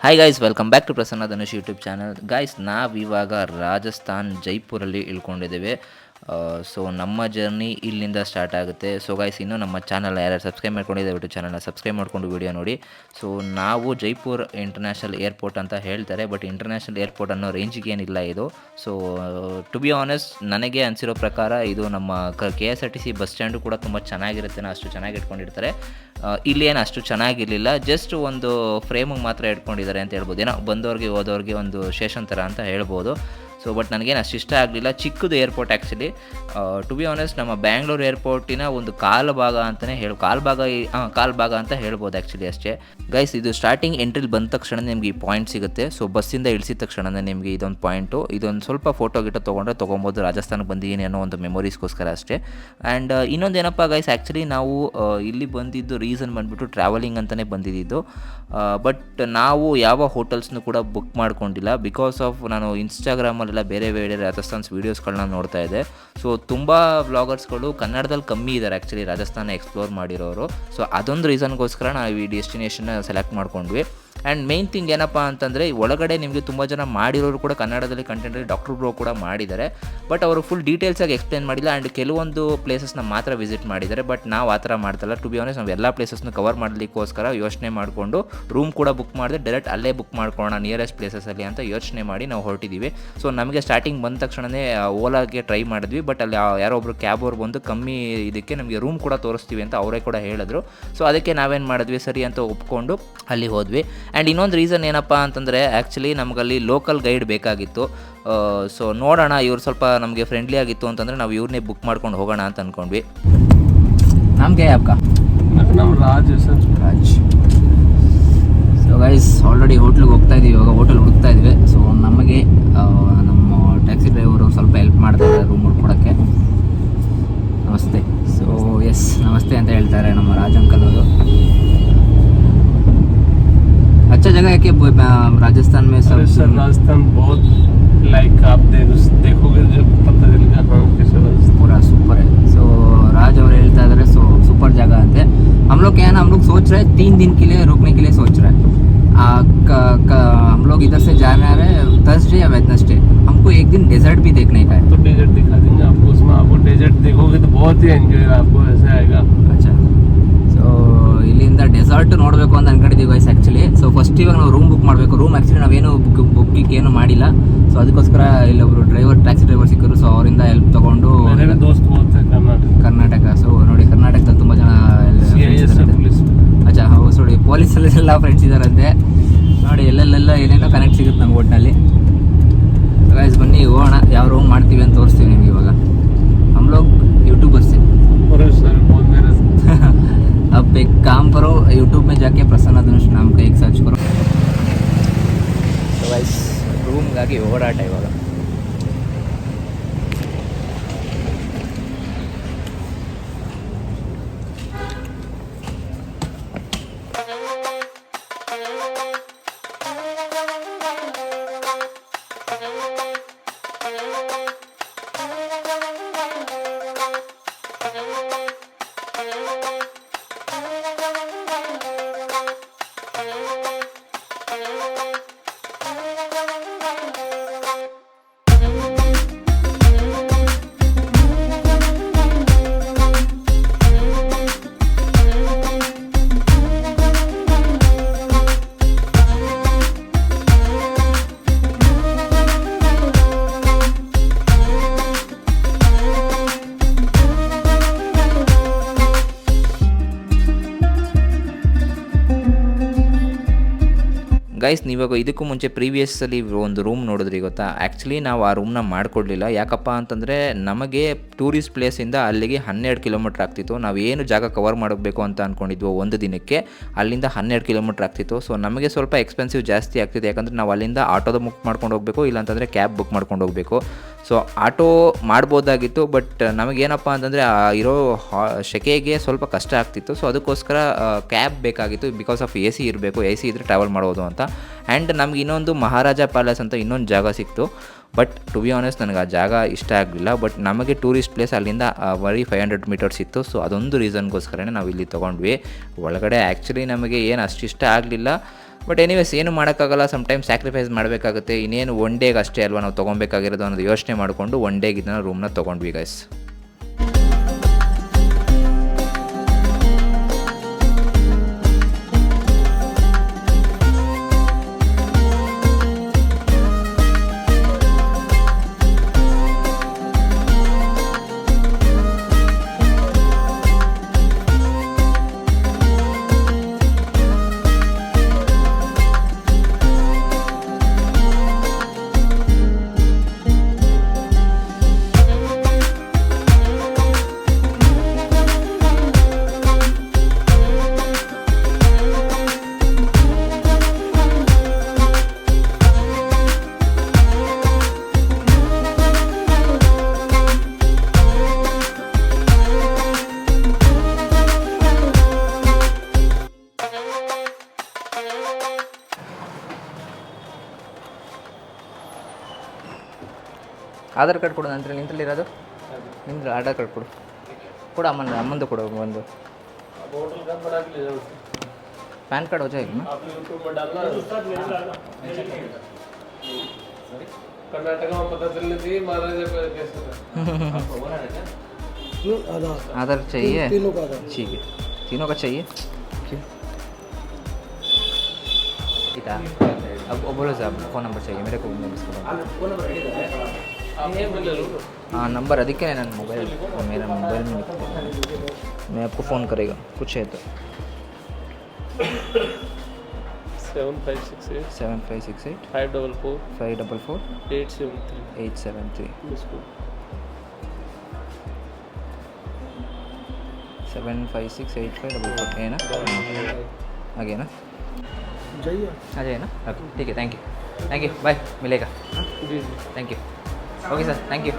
Hi guys, welcome back to Prasanna Dhanush YouTube channel. Guys, ನಾವಿವಾಗ ರಾಜಸ್ಥಾನ್ ಜೈಪುರಲ್ಲಿ ಇಳ್ಕೊಂಡಿದ್ದೇವೆ. ಸೊ ನಮ್ಮ ಜರ್ನಿ ಇಲ್ಲಿಂದ ಸ್ಟಾರ್ಟ್ ಆಗುತ್ತೆ. ಸೊ ಗೈಸ್, ಇನ್ನೂ ನಮ್ಮ ಚಾನಲ್ ಯಾರ್ಯಾರು ಸಬ್ಸ್ಕ್ರೈಬ್ ಮಾಡ್ಕೊಂಡಿದ್ದೆ ಬಿಟ್ಟು ಚಾನಲ್ನ ಸಬ್ಸ್ಕ್ರೈಬ್ ಮಾಡಿಕೊಂಡು ವಿಡಿಯೋ ನೋಡಿ. ಸೊ ನಾವು ಜೈಪುರ್ ಇಂಟರ್ನ್ಯಾಷನಲ್ ಏರ್ಪೋರ್ಟ್ ಅಂತ ಹೇಳ್ತಾರೆ, ಬಟ್ ಇಂಟರ್ನ್ಯಾಷನಲ್ ಏರ್ಪೋರ್ಟ್ ಅನ್ನೋ ರೇಂಜಿಗೆ ಏನಿಲ್ಲ ಇದು. ಸೊ ಟು ಬಿ ಆನೆಸ್ಟ್, ನನಗೆ ಅನಿಸಿರೋ ಪ್ರಕಾರ ಇದು ನಮ್ಮ KSRTC ಬಸ್ ಸ್ಟ್ಯಾಂಡು ಕೂಡ ತುಂಬ ಚೆನ್ನಾಗಿರುತ್ತೆ, ಅಷ್ಟು ಚೆನ್ನಾಗಿ ಇಟ್ಕೊಂಡಿರ್ತಾರೆ. ಇಲ್ಲಿ ಏನು ಅಷ್ಟು ಚೆನ್ನಾಗಿರಲಿಲ್ಲ, ಜಸ್ಟ್ ಒಂದು ಫ್ರೇಮಿಗೆ ಮಾತ್ರ ಇಟ್ಕೊಂಡಿದ್ದಾರೆ ಅಂತ ಹೇಳ್ಬೋದು. ಏನೋ ಬಂದವ್ರಿಗೆ ಹೋದವ್ರಿಗೆ ಒಂದು ಸ್ಟೇಷನ್ ಥರ ಅಂತ ಹೇಳ್ಬೋದು. ಸೊ ಬಟ್ ನನಗೇನು ಅಷ್ಟು ಇಷ್ಟ ಆಗಲಿಲ್ಲ. ಚಿಕ್ಕದು airport actually. To be honest, ನಮ್ಮ ಬ್ಯಾಂಗ್ಳೂರು ಏರ್ಪೋರ್ಟಿನ ಒಂದು ಕಾಲು ಭಾಗ ಅಂತಲೇ ಕಾಲು ಭಾಗ ಅಂತ ಹೇಳ್ಬೋದು ಆ್ಯಕ್ಚುಲಿ, ಅಷ್ಟೇ. ಗೈಸ್, ಇದು ಸ್ಟಾರ್ಟಿಂಗ್ ಎಂಟ್ರಿಲಿ ಬಂದ ತಕ್ಷಣ ನಿಮಗೆ ಈ ಪಾಯಿಂಟ್ ಸಿಗುತ್ತೆ. ಸೊ ಬಸ್ಸಿಂದ ಇಳಿಸಿದ ತಕ್ಷಣ ನಿಮಗೆ ಇದೊಂದು ಪಾಯಿಂಟು, ಇದೊಂದು ಸ್ವಲ್ಪ ಫೋಟೋ ತೊಗೊಬೋದು. ರಾಜಸ್ಥಾನಕ್ಕೆ ಬಂದಿದ್ದೀನಿ ಅನ್ನೋ ಒಂದು ಮೆಮೊರೀಸ್ಗೋಸ್ಕರ ಅಷ್ಟೇ. ಆ್ಯಂಡ್ ಇನ್ನೊಂದು ಏನಪ್ಪ ಗೈಸ್, ಆ್ಯಕ್ಚುಲಿ ನಾವು ಇಲ್ಲಿ ಬಂದಿದ್ದು ರೀಸನ್ ಬಂದುಬಿಟ್ಟು ಟ್ರಾವೆಲಿಂಗ್ ಅಂತಲೇ ಬಂದಿದ್ದು. ಬಟ್ ನಾವು ಯಾವ ಹೋಟೆಲ್ಸ್ನು ಕೂಡ ಬುಕ್ ಮಾಡ್ಕೊಂಡಿಲ್ಲ, ಬಿಕಾಸ್ ಆಫ್ ನಾನು ಇನ್ಸ್ಟಾಗ್ರಾಮಲ್ಲೆಲ್ಲ ಬೇರೆ ರಾಜಸ್ಥಾನ್ಸ್ ವೀಡಿಯೋಸ್ಗಳನ್ನ ನೋಡ್ತಾ ಇದ್ದೆ. ಸೊ ತುಂಬ ವ್ಲಾಗರ್ಸ್ಗಳು ಕನ್ನಡದಲ್ಲಿ ಕಮ್ಮಿ ಇದ್ದಾರೆ ಆ್ಯಕ್ಚುಲಿ ರಾಜಸ್ಥಾನ ಎಕ್ಸ್ಪ್ಲೋರ್ ಮಾಡಿರೋರು. ಸೊ ಅದೊಂದು ರೀಸನ್ಗೋಸ್ಕರ ನಾವು ಈ ಡೆಸ್ಟಿನೇಷನ್ನ ಸೆಲೆಕ್ಟ್ ಮಾಡ್ಕೊಂಡ್ವಿ. ಆ್ಯಂಡ್ ಮೇನ್ ಥಿಂಗ್ ಏನಪ್ಪ ಅಂತಂದರೆ, ಒಳಗಡೆ ನಿಮಗೆ ತುಂಬ ಜನ ಮಾಡಿರೋರು ಕೂಡ ಕನ್ನಡದಲ್ಲಿ ಕಂಟೆಂಟಲ್ಲಿ ಡಾಕ್ಟರ್ ಬ್ರೋ ಕೂಡ ಮಾಡಿದ್ದಾರೆ. ಬಟ್ ಅವರು ಫುಲ್ ಡೀಟೇಲ್ಸಾಗಿ ಎಕ್ಸ್ಪ್ಲೇನ್ ಮಾಡಿಲ್ಲ. ಆ್ಯಂಡ್ ಕೆಲವೊಂದು ಪ್ಲೇಸಸ್ನ ಮಾತ್ರ ವಿಸಿಟ್ ಮಾಡಿದ್ದಾರೆ. ಬಟ್ ನಾವು ಆ ಥರ ಮಾಡ್ತಲ್ಲ. ಟು ಬಿ ಆನೆಸ್ಟ್, ನಾವು ಎಲ್ಲ ಪ್ಲೇಸಸ್ನ ಕವರ್ ಮಾಡಲಿಕ್ಕೋಸ್ಕರ ಯೋಚನೆ ಮಾಡಿಕೊಂಡು ರೂಮ್ ಕೂಡ ಬುಕ್ ಮಾಡಿದೆ. ಡೈರೆಕ್ಟ್ ಅಲ್ಲೇ ಬುಕ್ ಮಾಡ್ಕೊಳ್ಳೋಣ ನಿಯರೆಸ್ಟ್ ಪ್ಲೇಸಸಲ್ಲಿ ಅಂತ ಯೋಚನೆ ಮಾಡಿ ನಾವು ಹೊರಟಿದ್ದೀವಿ. ಸೊ ನಮಗೆ ಸ್ಟಾರ್ಟಿಂಗ್ ಬಂದ ತಕ್ಷಣವೇ ಓಲಾಗೆ ಟ್ರೈ ಮಾಡಿದ್ವಿ. ಬಟ್ ಅಲ್ಲಿ ಯಾರೋ ಒಬ್ಬರು ಕ್ಯಾಬ್ ಅವ್ರು ಬಂದು ಕಮ್ಮಿ ಇದಕ್ಕೆ ನಮಗೆ ರೂಮ್ ಕೂಡ ತೋರಿಸ್ತೀವಿ ಅಂತ ಅವರೇ ಕೂಡ ಹೇಳಿದ್ರು. ಸೊ ಅದಕ್ಕೆ ನಾವೇನು ಮಾಡಿದ್ವಿ, ಸರಿ ಅಂತ ಒಪ್ಕೊಂಡು ಅಲ್ಲಿ ಹೋದ್ವಿ. ಆ್ಯಂಡ್ ಇನ್ನೊಂದು ರೀಸನ್ ಏನಪ್ಪ ಅಂತಂದರೆ, ಆ್ಯಕ್ಚುಲಿ ನಮಗಲ್ಲಿ ಲೋಕಲ್ ಗೈಡ್ ಬೇಕಾಗಿತ್ತು. ಸೊ ನೋಡೋಣ, ಇವ್ರು ಸ್ವಲ್ಪ ನಮಗೆ ಫ್ರೆಂಡ್ಲಿ ಆಗಿತ್ತು ಅಂತಂದರೆ ನಾವು ಇವ್ರನ್ನೇ ಬುಕ್ ಮಾಡ್ಕೊಂಡು ಹೋಗೋಣ ಅಂತ ಅಂದ್ಕೊಂಡ್ವಿ. ನಮಗೆ ನಮ್ಮ ರಾಜ್. ಸೊ ಗೈಸ್, ಆಲ್ರೆಡಿ ಹೋಟ್ಲಿಗೆ ಹೋಗ್ತಾ ಇದ್ದೀವಿ. ಇವಾಗ ಹೋಟೆಲ್ ಹುಡುಕ್ತಾ ಇದ್ವಿ. ಸೊ ನಮಗೆ ನಮ್ಮ ಟ್ಯಾಕ್ಸಿ ಡ್ರೈವರು ಸ್ವಲ್ಪ ಹೆಲ್ಪ್ ಮಾಡ್ತಾ ಇದ್ದಾರೆ ರೂಮ್ ಹುಡ್ಕೊಡೋಕ್ಕೆ. ನಮಸ್ತೆ. ಸೊ ಎಸ್, ನಮಸ್ತೆ ಅಂತ ಹೇಳ್ತಾರೆ ನಮ್ಮ ರಾಜ್ ಅಂಕಲ್ ಅವರು. अच्छा जगह है कि राजस्थान में सब? राजस्थान बहुत लाइक आप देखोगे जब पता चलेगा। हाँ, पूरा सुपर है. सो राज और ಹೇಳ್ತಾ ಇದ್ದಾರೆ, ಸೊ सुपर जगह ಅಂತೆ. हम लोग क्या है ना, हम लोग सोच रहे हैं 3 दिन के लिए रुकने के लिए सोच रहे हैं. हम लोग इधर से जाना है थर्सडे या वेडनेसडे. हमको एक दिन डेजर्ट भी देखने का है. तो डेजर्ट दिखा देंगे आपको. उसमें आपको डेजर्ट देखोगे तो बहुत ही एंजॉय आपको ऐसे आएगा. अच्छा, ಸೊ ಇಲ್ಲಿಂದ ಡೆಸರ್ಟ್ ನೋಡಬೇಕು ಅಂತ ಅನ್ಕೊಂಡಿದ್ದೀವಿ ಗೈಸ್ ಆ್ಯಕ್ಚುಲಿ. ಸೊ ಫಸ್ಟ್ ಇವಾಗ ನಾವು ರೂಮ್ ಬುಕ್ ಮಾಡಬೇಕು. ರೂಮ್ ಆ್ಯಕ್ಚುಲಿ ನಾವೇನು ಬುಕ್ಕಿಂಗ್ ಏನು ಮಾಡಿಲ್ಲ. ಸೊ ಅದಕ್ಕೋಸ್ಕರ ಇಲ್ಲೊಬ್ರು ಟ್ಯಾಕ್ಸಿ ಡ್ರೈವರ್ ಸಿಕ್ಕರು. ಸೊ ಅವರಿಂದ ಹೆಲ್ಪ್ ತೊಗೊಂಡು ಕರ್ನಾಟಕ. ಸೊ ನೋಡಿ, ಕರ್ನಾಟಕದಲ್ಲಿ ತುಂಬ ಜನ ಅಚ್ಚಾ ಹೌದು ನೋಡಿ, ಪೊಲೀಸಲ್ಲೆಲ್ಲ ಫ್ರೆಂಡ್ಸ್ ಇದ್ದಾರಂತೆ ನೋಡಿ. ಎಲ್ಲೆಲ್ಲ ಏನೇನೋ ಕನೆಕ್ಟ್ ಸಿಗುತ್ತೆ ನಮ್ಮ ಒಟ್ಟಿನಲ್ಲಿ. ಗೈಸ್ ಬನ್ನಿ ಹೋಗೋಣ, ಯಾವ ರೂಮ್ ಮಾಡ್ತೀವಿ ಅಂತ ತೋರಿಸ್ತೀವಿ ನಿಮ್ಗೆ ಇವಾಗ. हम लोग यूट्यूबर से अब एक काम करो, यूट्यूब में जाके प्रसन्न धनुष नाम का एक सर्च करो. तो गाइस, ರೂಮ್ಗಾಗಿ ಓಡಾಟ ಇವಾಗ. ಗೈಸ್, ನೀವಾಗ ಇದಕ್ಕೂ ಮುಂಚೆ ಪ್ರೀವಿಯಸ್ಸಲ್ಲಿ ಒಂದು ರೂಮ್ ನೋಡಿದ್ರಿ ಗೊತ್ತಾ. ಆ್ಯಕ್ಚುಲಿ ನಾವು ಆ ರೂಮ್ನ ಮಾಡಿಕೊಡ್ಲಿಲ್ಲ. ಯಾಕಪ್ಪ ಅಂತಂದರೆ, ನಮಗೆ ಟೂರಿಸ್ಟ್ ಪ್ಲೇಸಿಂದ ಅಲ್ಲಿಗೆ 12 ಕಿಲೋಮೀಟ್ರ್ ಆಗ್ತಿತ್ತು. ನಾವು ಏನು ಜಾಗ ಕವರ್ ಮಾಡಬೇಕು ಅಂತ ಅಂದ್ಕೊಂಡಿದ್ವೋ ಒಂದು ದಿನಕ್ಕೆ, ಅಲ್ಲಿಂದ 12 ಕಿಲೋಮೀಟ್ರ್ ಆಗ್ತಿತ್ತು. ಸೊ ನಮಗೆ ಸ್ವಲ್ಪ ಎಕ್ಸ್ಪೆನ್ಸಿವ್ ಜಾಸ್ತಿ ಆಗ್ತಿದೆ. ಯಾಕಂದರೆ ನಾವು ಅಲ್ಲಿಂದ ಆಟೋದ ಬುಕ್ ಮಾಡ್ಕೊಂಡು ಹೋಗಬೇಕು, ಇಲ್ಲಾಂತಂದರೆ ಕ್ಯಾಬ್ ಬುಕ್ ಮಾಡ್ಕೊಂಡು ಹೋಗಬೇಕು. ಸೊ ಆಟೋ ಮಾಡ್ಬೋದಾಗಿತ್ತು, ಬಟ್ ನಮಗೇನಪ್ಪ ಅಂತಂದರೆ ಇರೋ ಸೆಕೆಗೆ ಸ್ವಲ್ಪ ಕಷ್ಟ ಆಗ್ತಿತ್ತು. ಸೊ ಅದಕ್ಕೋಸ್ಕರ ಕ್ಯಾಬ್ ಬೇಕಾಗಿತ್ತು. ಬಿಕಾಸ್ ಆಫ್ AC ಇರಬೇಕು, AC ಇದ್ದರೆ ಟ್ರಾವೆಲ್ ಮಾಡ್ಬೋದು ಅಂತ. ಆ್ಯಂಡ್ ನಮ್ಗೆ ಇನ್ನೊಂದು ಮಹಾರಾಜ ಪ್ಯಾಲೇಸ್ ಅಂತ ಇನ್ನೊಂದು ಜಾಗ ಸಿಕ್ತು. ಬಟ್ ಟು ಬಿ ಆನೆಸ್ಟ್, ನನಗೆ ಆ ಜಾಗ ಇಷ್ಟ ಆಗಲಿಲ್ಲ. ಬಟ್ ನಮಗೆ ಟೂರಿಸ್ಟ್ ಪ್ಲೇಸ್ ಅಲ್ಲಿಂದ ಬರೀ 500 ಮೀಟರ್ಸ್ ಇತ್ತು. ಸೊ ಅದೊಂದು ರೀಸನ್ಗೋಸ್ಕರನೇ ನಾವು ಇಲ್ಲಿ ತೊಗೊಂಡ್ವಿ. ಒಳಗಡೆ ಆ್ಯಕ್ಚುಲಿ ನಮಗೆ ಏನು ಅಷ್ಟು ಇಷ್ಟ ಆಗಲಿಲ್ಲ. ಬಟ್ ಎನಿವೇಸ್ ಏನು ಮಾಡೋಕ್ಕಾಗಲ್ಲ, ಸಮ್ಟೈಮ್ಸ್ ಸ್ಯಾಕ್ರಿಫೈಸ್ ಮಾಡಬೇಕಾಗುತ್ತೆ. ಇನ್ನೇನು ಒನ್ ಡೇಗೆ ಅಷ್ಟೇ ಅಲ್ವಾ ನಾವು ತೊಗೊಬೇಕಾಗಿರೋದು ಅನ್ನೋದು ಯೋಚನೆ ಮಾಡಿಕೊಂಡು ಒನ್ ಡೇಗೆ ಇದನ್ನು ರೂಮ್ನ ತೊಗೊಂಡ್ವಿ ಗೈಸ್. ಆಧಾರ್ ಕಾರ್ಡ್ ಕೊಡು ನಂತರ ನಿಂತಲ್ಲಿರೋದು ನಿಂದು ಆಧಾರ್ ಕಾರ್ಡ್ ಕೊಡು ಅಮ್ಮಂದು ಕೊಡು ಒಂದು पैन कार्ड हो जाएगा ना? आप यूट्यूब में डालना कर्नाटक में पता चलनी थी महाराजा कैसे आधार चाहिए, ठीक है तीनों का चाहिए। अब बोलो साहब फ़ोन नंबर चाहिए मेरे को, हाँ नंबर अधिक है ना मोबाइल, मेरा मोबाइल में निकल मैं आपको फ़ोन करेगा कुछ है तो 7568 7568 544 544 873 873 7568544 है ना? आगे ना आ जाइए ना? ओके ठीक है, थैंक यू बाय, मिलेगा जी जी thank you okay sir thank you.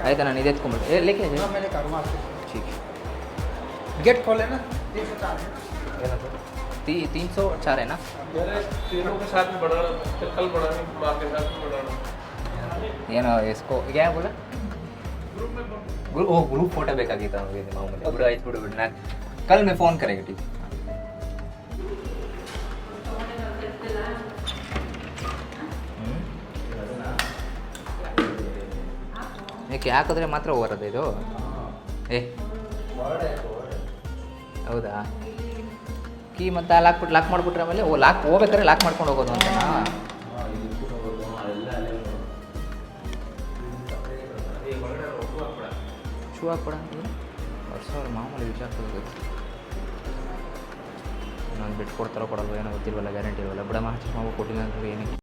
आइए ना निदेत कुमार लेके आ जाइए, ठीक है गेट खोले ना 304 है ना? मेरे तीनों के साथ में बढ़ाना, फिर कल बढ़ानी, माँ के साथ में बढ़ाना। ये ना इसको क्या बोला ग्रुप फोटो ಬೇಕಾಗಿತ್ತು ನಮಗೆ ಮಾಮೂಲಿ ಒಬ್ರು ಆಯ್ತು ಬಿಡು ನಾನು ಕಲ್ ಮೇ ಫೋನ್ ಕರೆಗೆ ठीक ಏಕೆ ಹಾಕಿದ್ರೆ ಮಾತ್ರ ಬರೋದು ಇದು ಏ ಹೌದಾ ಕೀ ಮತ್ತೆ ಲಾಕ್ ಮಾಡಿಬಿಟ್ರೆ ಆಮೇಲೆ ಲಾಕ್ ಹೋಗ್ಬೇಕಾದ್ರೆ ಲಾಕ್ ಮಾಡ್ಕೊಂಡು ಹೋಗೋದು ಅಂತನಾ? ಶೂ ಹಾಕ್ಬಿಡ ಅಂತಂದ್ರೆ ವರ್ಷ ಮಾಮೂಲಿ ವಿಚಾರಿಸೋದು ನಾನು ಬಿಟ್ಟು ಕೊಡ್ತಾರೋ ಕೊಡಲ್ವ ಏನೋ ಗೊತ್ತಿಲ್ವಲ್ಲ, ಗ್ಯಾರಂಟಿ ಇಲ್ವಲ್ಲ, ಬಿಡ ಮಾರ್ಚ್ ಮಗು ಕೊಟ್ಟಿಲ್ಲ ಅಂದ್ರೆ ಏನಕ್ಕೆ.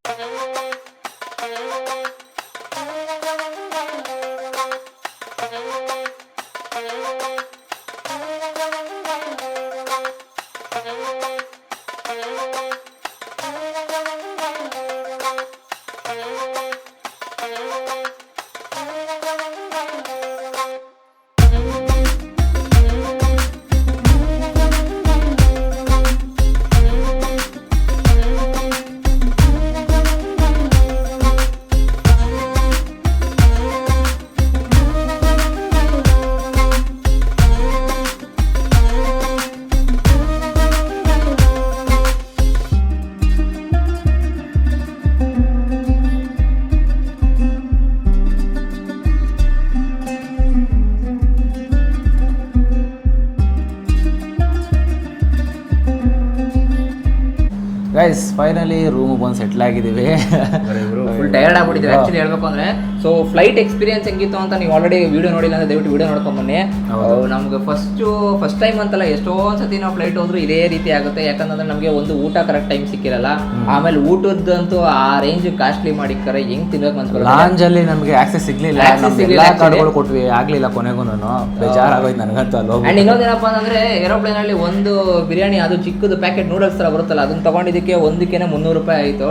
ಗೈಸ್ ಫೈನಲಿ ರೂಮ್ ಬಂದು ಸೆಟ್ಲ್ ಆಗಿದ್ದೀವಿ. ಫುಲ್ ಟಯರ್ಡ್ ಆಗ್ಬಿಟ್ಟಿದ್ದೀವಿ ಆ್ಯಕ್ಚುಲಿ ಹೇಳ್ಬೇಕು ಅಂದರೆ. ಸೊ ಫ್ಲೈಟ್ ಎಕ್ಸ್ಪೀರಿಯನ್ಸ್ ಹೆಂಗಿತ್ತು ಅಂತ ನೀವು ಆಲ್ರೆಡಿ ವೀಡಿಯೋ ನೋಡಿಲ್ಲ ಅಂದರೆ ದಯವಿಟ್ಟು ವೀಡಿಯೋ ನೋಡ್ಕೊಂಬನ್ನಿ. ನಮ್ಗೆ ಫಸ್ಟ್ ಟೈಮ್ ಅಂತಲ್ಲ ಎಷ್ಟೊಂದು ಸತಿ ನಾವು ಫ್ಲೈಟ್ ಹೋದ್ರು ಇದೇ ರೀತಿ ಆಗುತ್ತೆ. ಯಾಕಂತಂದ್ರೆ ನಮಗೆ ಒಂದು ಊಟ ಕರೆಕ್ಟ್ ಟೈಮ್ ಸಿಕ್ಕಿರಲ್ಲ, ಆಮೇಲೆ ಊಟದಂತೂ ಆ ರೇಂಜ್ ಕಾಸ್ಟ್ಲಿ ಮಾಡಿಕ್ತಾರೆ, ಹೆಂಗ್ ತಿನ್ನೋಕೆ ಮನ್ಸು ಬರಲ್ಲ. ಲಾಂಜ್ ಅಲ್ಲಿ ನಮಗೆ ಆಕ್ಸೆಸ್ ಸಿಗ್ಲಿಲ್ಲ, ಕಾರ್ಡ್ಗಳು ಕೊಟ್ವಿ ಆಗ್ಲಿಲ್ಲ, ಕೊನೆಗೂ ಬೇಜಾರಾಗೋಯ್ತು ನನಗಂತೂ ಅಲ್ಲಿ. ಅಂಡ್ ಇನ್ನೊಂದೇನಪ್ಪ ಅಂತಂದ್ರೆ ಏರೋಪ್ಲೇನ್ ಅಲ್ಲಿ ಒಂದು ಬಿರಿಯಾನಿ ಅದು ಚಿಕ್ಕದು ಪ್ಯಾಕೆಟ್ ನೂಡಲ್ಸ್ ತರ ಬರುತ್ತಲ್ಲ, ಅದನ್ನ ತಗೊಂಡಿದ್ದಕ್ಕೆ ಒಂದಕ್ಕೆ 300 ರೂಪಾಯಿ ಆಯಿತು.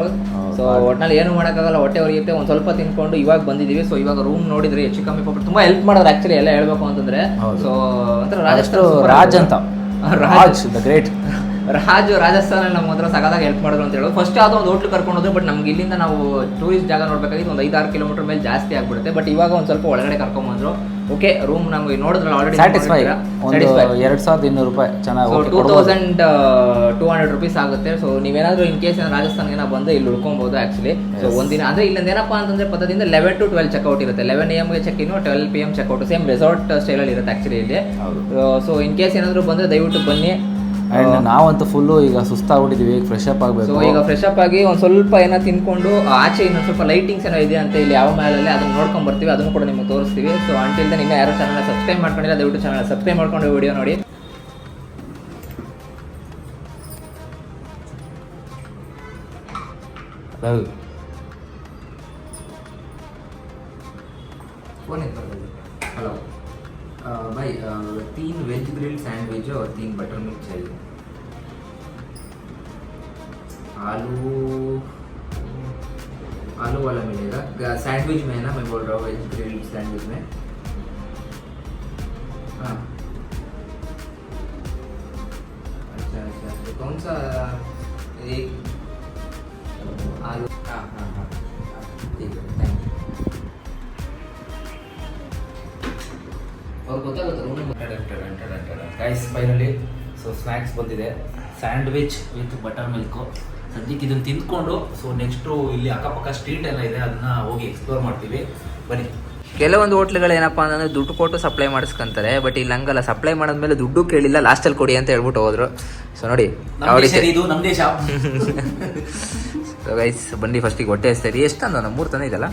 ಸೊ ಒಟ್ನಲ್ಲಿ ಏನು ಮಾಡೋಕ್ಕಾಗಲ್ಲ, ಹೊಟ್ಟೆ ಹೊರಿಯುತ್ತೆ. ಒಂದು ಸ್ವಲ್ಪ ತಿನ್ಕೊಂಡು ಇವಾಗ ಬಂದಿದ್ದೀವಿ. ಸೊ ಇವಾಗ ರೂಮ್ ನೋಡಿದ್ರೆ ಹೆಚ್ಚು ಕಮ್ಮಿ ಪಾಪ ತುಂಬಾ ಹೆಲ್ಪ್ ಮಾಡೋರು ಆಕ್ಚುಲಿ ಎಲ್ಲ ಹೇಳ್ಬೇಕು ಅಂತಂದ್ರೆ. ಸೊ ಒಂಥರ ರಾಜ್ ಅಂತ ರಾಜ್ ದ ಗ್ರೇಟ್ ರಾಜಸ್ಥಾನಲ್ಲಿ ನಮ್ಮ ಹತ್ರ ಸಗದಾಗ ಹೆಲ್ಪ್ ಮಾಡಿದ್ರು ಅಂತ ಹೇಳೋದು. ಫಸ್ಟ್ ಯಾವುದೋ ಒಂದು ಹೋಟ್ಲು ಕರ್ಕೊಂಡು ಹೋದ್ರು, ಬಟ್ ನಮ್ಗೆ ಇಲ್ಲಿಂದ ನಾವು ಟೂರಿಸ್ಟ್ ಜಾಗ ನೋಡ್ಬೇಕಾಗಿದ್ದು ಒಂದು 5-6 ಕಿಲೋಮೀಟರ್ ಮೇಲೆ ಜಾಸ್ತಿ ಆಗ್ಬಿಡುತ್ತೆ. ಬಟ್ ಇವಾಗ ಒಂದು ಸ್ವಲ್ಪ ಒಳಗಡೆ ಕರ್ಕೊಂಬಂದ್ರು. ಓಕೆ ರೂಮ್ ನಮಗೆ ನೋಡಿದ್ರಲ್ಲ ಆಲ್ರೆಡಿ ಸ್ಯಾಟಿಸ್ಫೈ ಒಂದು 2200 ರೂಪಾಯಿ ಚೆನ್ನಾಗಿ ಸೊ ಓಕೆ 2200 rupees ಆಗುತ್ತೆ. ಸೊ ನೀವೇನಾದರೂ ಇನ್ ಕೇಸ್ ರಾಜಸ್ಥಾನ್ಗೆ ಬಂದು ಇಲ್ಲಿ ಉಳ್ಕೊಬೋದು ಆ್ಯಕ್ಚುಲಿ. ಸೊ ಒಂದಿನ ಅಂದರೆ ಇಲ್ಲಿಂದ ಏನಪ್ಪ ಅಂತಂದರೆ ಪದ್ಧತಿಯಿಂದ 11 to 12 ಚೆಕ್ಔಟ್ ಇರುತ್ತೆ. 11 AM ಚೆಕ್ ಇನ್ನು 12 PM ಚೆಕ್ಔಟ್, ಸೇಮ್ ರೆಸಾರ್ಟ್ ಸ್ಟೈಲಲ್ಲಿ ಇರುತ್ತೆ ಆ್ಯಕ್ಚುಲಿ ಇಲ್ಲಿ. ಸೊ ಇನ್ ಕೇಸ್ ಏನಾದರೂ ಬಂದರೆ ದಯವಿಟ್ಟು ಬನ್ನಿ. ಆ್ಯಂಡ್ ನಾವಂತೂ ಫುಲ್ಲು ಈಗ ಸುಸ್ತಾಗ್ಬಿಟ್ಟಿದ್ದೀವಿ, ಫ್ರೆಶ್ ಅಪ್ ಆಗಬೇಕು. ಸೊ ಈಗ ಫ್ರೆಶ್ ಅಪ್ ಆಗಿ ಒಂದು ಸ್ವಲ್ಪ ಏನೋ ತಿನ್ಕೊಂಡು ಆಚೆ ಇನ್ನೊಂದು ಸ್ವಲ್ಪ ಲೈಟಿಂಗ್ಸ್ ಏನೋ ಇದೆ ಅಂತ ಇಲ್ಲಿ ಯಾವ ಮ್ಯಾಲಲ್ಲಿ ಅದನ್ನು ನೋಡ್ಕೊಂಡು ಬರ್ತೀವಿ, ಅದನ್ನು ಕೂಡ ನಿಮಗೆ ತೋರಿಸ್ತೀವಿ. ಸೊ ಅಂಟಿಲ್ ದೆನ್ ಇನ್ನೂ ಯಾರು ಚಾನಲ್ನ ಸಬ್ಸ್ಕ್ರೈಬ್ ಮಾಡ್ಕೊಂಡಿಲ್ಲ ದಯವಿಟ್ಟು ಚಾನಲ್ ಸಬ್ಸ್ಕ್ರೈಬ್ ಮಾಡ್ಕೊಂಡು ವಿಡಿಯೋ ನೋಡಿ. हेलो भाई 3 वेज ग्रिल सैंडविच और 3 बटर मिल्क चाहिए. आलू वाला मिलेगा सैंडविच में है ना, मैं बोल रहा हूँ वेज ग्रिल सैंडविच में. हाँ अच्छा अच्छा, तो कौन सा एक आलू? हाँ हाँ हाँ ठीक है, थैंक यू. और ಗೊತ್ತಾಗುತ್ತೆ room guys finally so snacks ಬಂದಿದೆ, ಸ್ಯಾಂಡ್ವಿಚ್ ವಿತ್ ಬಟರ್ ಮಿಲ್ಕು. ಸದ್ಯಕ್ಕೆ ಇದನ್ನು ತಿಂದ್ಕೊಂಡು ಸೊ ನೆಕ್ಸ್ಟು ಇಲ್ಲಿ ಅಕ್ಕಪಕ್ಕ ಸ್ಟ್ರೀಟ್ ಎಲ್ಲ ಇದೆ, ಅದನ್ನ ಹೋಗಿ ಎಕ್ಸ್ಪ್ಲೋರ್ ಮಾಡ್ತೀವಿ, ಬನ್ನಿ. ಕೆಲವೊಂದು ಹೋಟ್ಲುಗಳು ಏನಪ್ಪ ಅಂತಂದರೆ ದುಡ್ಡು ಕೊಟ್ಟು ಸಪ್ಲೈ ಮಾಡಿಸ್ಕೊಂತಾರೆ, ಬಟ್ ಇಲ್ಲಿ ಹಂಗಲ್ಲ, ಸಪ್ಲೈ ಮಾಡಿದ್ಮೇಲೆ ದುಡ್ಡು ಕೇಳಿಲ್ಲ, ಲಾಸ್ಟಲ್ಲಿ ಕೊಡಿ ಅಂತ ಹೇಳ್ಬಿಟ್ಟು ಹೋದ್ರು. ಸೊ ನೋಡಿ ಇದು ನಮ್ಮ ದೇಶ. ಸೊ ಗೈಸ್ ಬನ್ನಿ ಫಸ್ಟಿಗೆ ಹೊಟ್ಟೆ ಹಸ್ತೀರಿ. ಎಷ್ಟು ತಂದ 3 ತಂದ ಇದಲ್ಲ.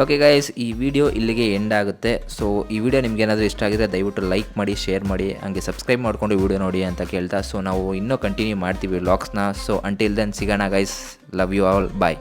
ಓಕೆ ಗೈಸ್, ಈ ವಿಡಿಯೋ ಇಲ್ಲಿಗೆ ಎಂಡ್ ಆಗುತ್ತೆ. ಸೊ ಈ ವಿಡಿಯೋ ನಿಮ್ಗೆ ಏನಾದರೂ ಇಷ್ಟ ಆಗಿದ್ರೆ ದಯವಿಟ್ಟು ಲೈಕ್ ಮಾಡಿ, ಶೇರ್ ಮಾಡಿ, ಹಂಗೆ ಸಬ್ಸ್ಕ್ರೈಬ್ ಮಾಡಿಕೊಂಡು ವಿಡಿಯೋ ನೋಡಿ ಅಂತ ಕೇಳ್ತಾ, ಸೊ ನಾವು ಇನ್ನೂ ಕಂಟಿನ್ಯೂ ಮಾಡ್ತೀವಿ ವ್ಲಾಗ್ಸ್ನ. ಸೊ ಅಂಟಿಲ್ ದೆನ್ ಸಿಗೋಣ guys, love you all, bye.